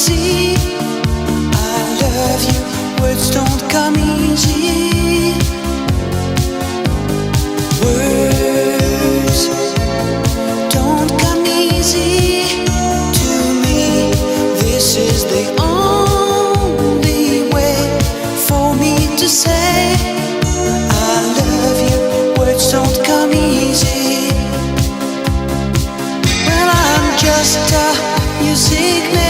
easy. I love you, words don't come easy. Words don't come easy to me. This is the only way for me to say I love you. Words don't come easy. Well, I'm just a music man.